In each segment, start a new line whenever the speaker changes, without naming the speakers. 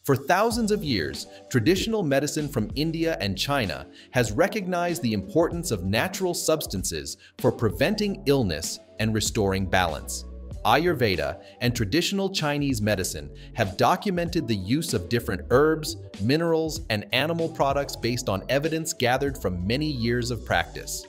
For thousands of years, traditional medicine from India and China has recognized the importance of natural substances for preventing illness and restoring balance. Ayurveda and traditional Chinese medicine have documented the use of different herbs, minerals, and animal products based on evidence gathered from many years of practice.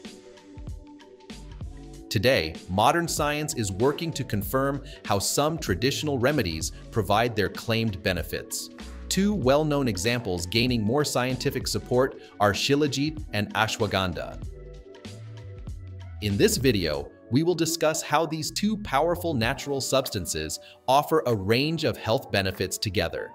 Today, modern science is working to confirm how some traditional remedies provide their claimed benefits. Two well-known examples gaining more scientific support are Shilajit and Ashwagandha. In this video, we will discuss how these two powerful natural substances offer a range of health benefits together.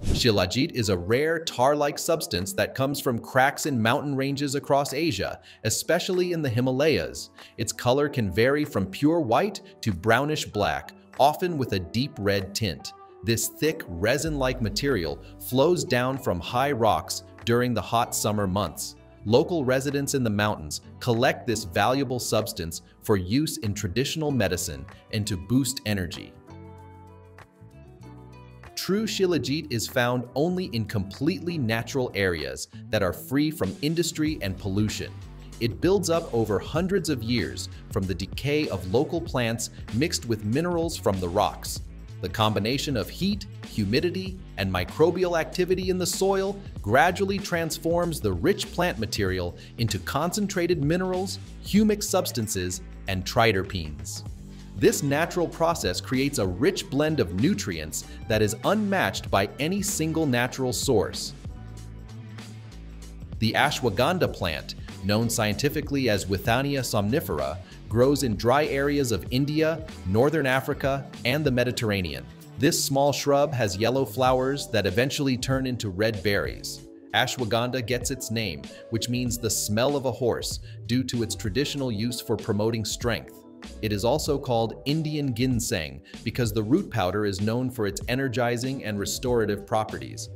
Shilajit is a rare tar-like substance that comes from cracks in mountain ranges across Asia, especially in the Himalayas. Its color can vary from pure white to brownish black, often with a deep red tint. This thick, resin-like material flows down from high rocks during the hot summer months. Local residents in the mountains collect this valuable substance for use in traditional medicine and to boost energy. True Shilajit is found only in completely natural areas that are free from industry and pollution. It builds up over hundreds of years from the decay of local plants mixed with minerals from the rocks. The combination of heat, humidity, and microbial activity in the soil gradually transforms the rich plant material into concentrated minerals, humic substances, and triterpenes. This natural process creates a rich blend of nutrients that is unmatched by any single natural source. The ashwagandha plant, known scientifically as Withania somnifera, grows in dry areas of India, northern Africa, and the Mediterranean. This small shrub has yellow flowers that eventually turn into red berries. Ashwagandha gets its name, which means the smell of a horse, due to its traditional use for promoting strength. It is also called Indian ginseng because the root powder is known for its energizing and restorative properties.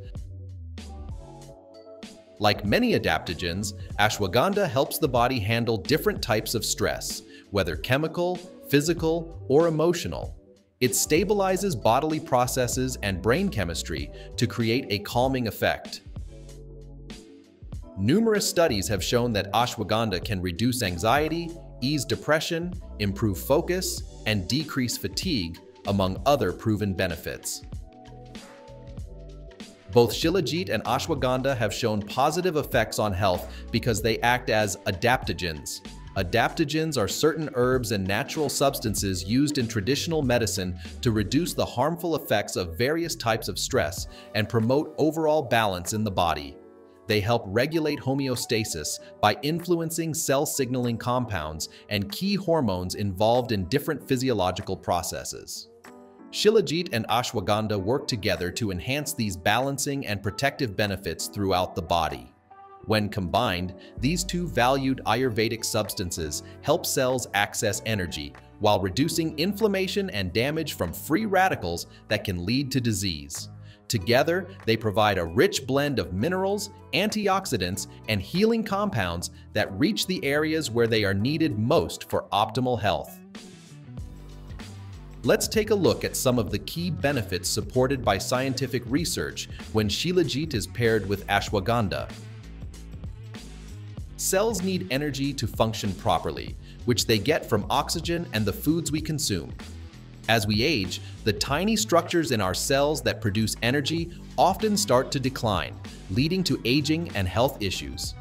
Like many adaptogens, ashwagandha helps the body handle different types of stress, whether chemical, physical, or emotional. It stabilizes bodily processes and brain chemistry to create a calming effect. Numerous studies have shown that ashwagandha can reduce anxiety, ease depression, improve focus, and decrease fatigue, among other proven benefits. Both Shilajit and ashwagandha have shown positive effects on health because they act as adaptogens. Adaptogens are certain herbs and natural substances used in traditional medicine to reduce the harmful effects of various types of stress and promote overall balance in the body. They help regulate homeostasis by influencing cell signaling compounds and key hormones involved in different physiological processes. Shilajit and ashwagandha work together to enhance these balancing and protective benefits throughout the body. When combined, these two valued Ayurvedic substances help cells access energy while reducing inflammation and damage from free radicals that can lead to disease. Together, they provide a rich blend of minerals, antioxidants, and healing compounds that reach the areas where they are needed most for optimal health. Let's take a look at some of the key benefits supported by scientific research when Shilajit is paired with ashwagandha. Cells need energy to function properly, which they get from oxygen and the foods we consume. As we age, the tiny structures in our cells that produce energy often start to decline, leading to aging and health issues.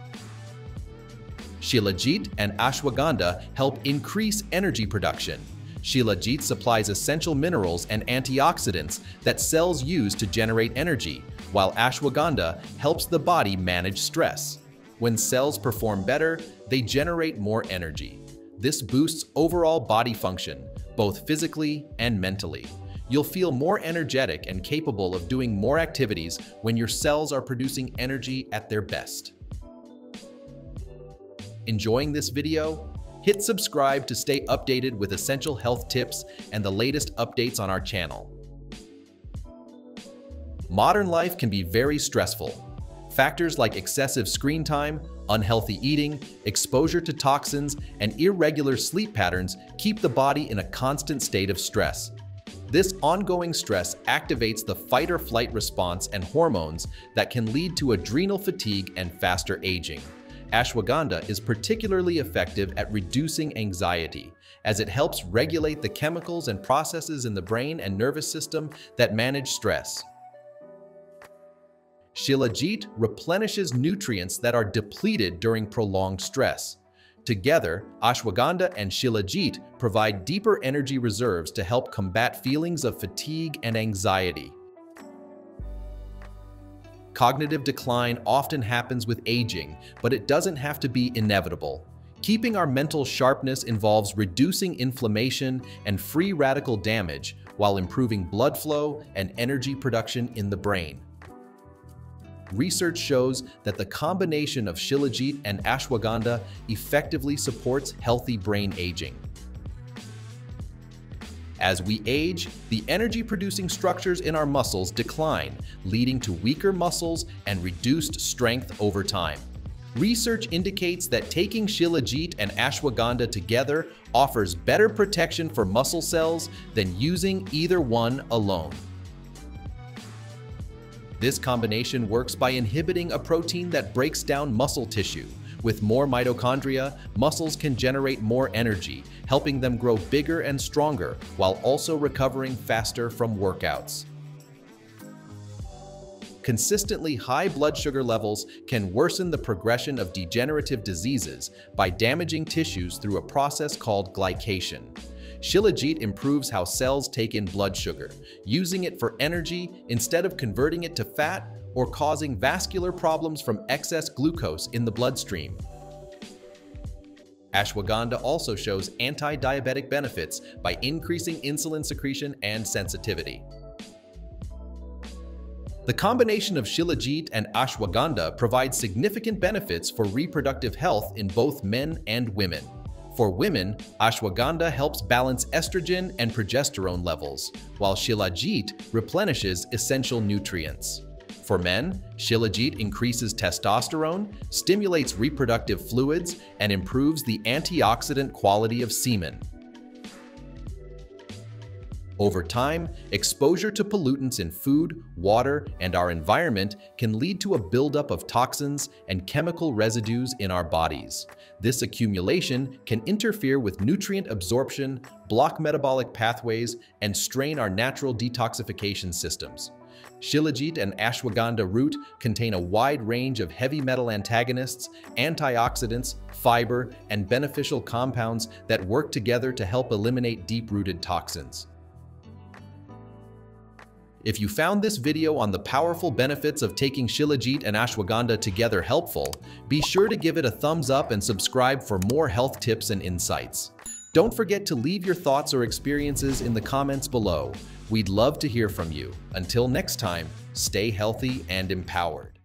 Shilajit and ashwagandha help increase energy production. Shilajit supplies essential minerals and antioxidants that cells use to generate energy, while ashwagandha helps the body manage stress. When cells perform better, they generate more energy. This boosts overall body function, both physically and mentally. You'll feel more energetic and capable of doing more activities when your cells are producing energy at their best. Enjoying this video? Hit subscribe to stay updated with essential health tips and the latest updates on our channel. Modern life can be very stressful. Factors like excessive screen time, unhealthy eating, exposure to toxins, and irregular sleep patterns keep the body in a constant state of stress. This ongoing stress activates the fight-or-flight response and hormones that can lead to adrenal fatigue and faster aging. Ashwagandha is particularly effective at reducing anxiety, as it helps regulate the chemicals and processes in the brain and nervous system that manage stress. Shilajit replenishes nutrients that are depleted during prolonged stress. Together, ashwagandha and shilajit provide deeper energy reserves to help combat feelings of fatigue and anxiety. Cognitive decline often happens with aging, but it doesn't have to be inevitable. Keeping our mental sharpness involves reducing inflammation and free radical damage while improving blood flow and energy production in the brain. Research shows that the combination of shilajit and ashwagandha effectively supports healthy brain aging. As we age, the energy-producing structures in our muscles decline, leading to weaker muscles and reduced strength over time. Research indicates that taking shilajit and ashwagandha together offers better protection for muscle cells than using either one alone. This combination works by inhibiting a protein that breaks down muscle tissue. With more mitochondria, muscles can generate more energy, helping them grow bigger and stronger while also recovering faster from workouts. Consistently high blood sugar levels can worsen the progression of degenerative diseases by damaging tissues through a process called glycation. Shilajit improves how cells take in blood sugar, using it for energy instead of converting it to fat or causing vascular problems from excess glucose in the bloodstream. Ashwagandha also shows anti-diabetic benefits by increasing insulin secretion and sensitivity. The combination of shilajit and ashwagandha provides significant benefits for reproductive health in both men and women. For women, ashwagandha helps balance estrogen and progesterone levels, while shilajit replenishes essential nutrients. For men, shilajit increases testosterone, stimulates reproductive fluids, and improves the antioxidant quality of semen. Over time, exposure to pollutants in food, water, and our environment can lead to a buildup of toxins and chemical residues in our bodies. This accumulation can interfere with nutrient absorption, block metabolic pathways, and strain our natural detoxification systems. Shilajit and ashwagandha root contain a wide range of heavy metal antagonists, antioxidants, fiber, and beneficial compounds that work together to help eliminate deep-rooted toxins. If you found this video on the powerful benefits of taking shilajit and ashwagandha together helpful, be sure to give it a thumbs up and subscribe for more health tips and insights. Don't forget to leave your thoughts or experiences in the comments below. We'd love to hear from you. Until next time, stay healthy and empowered.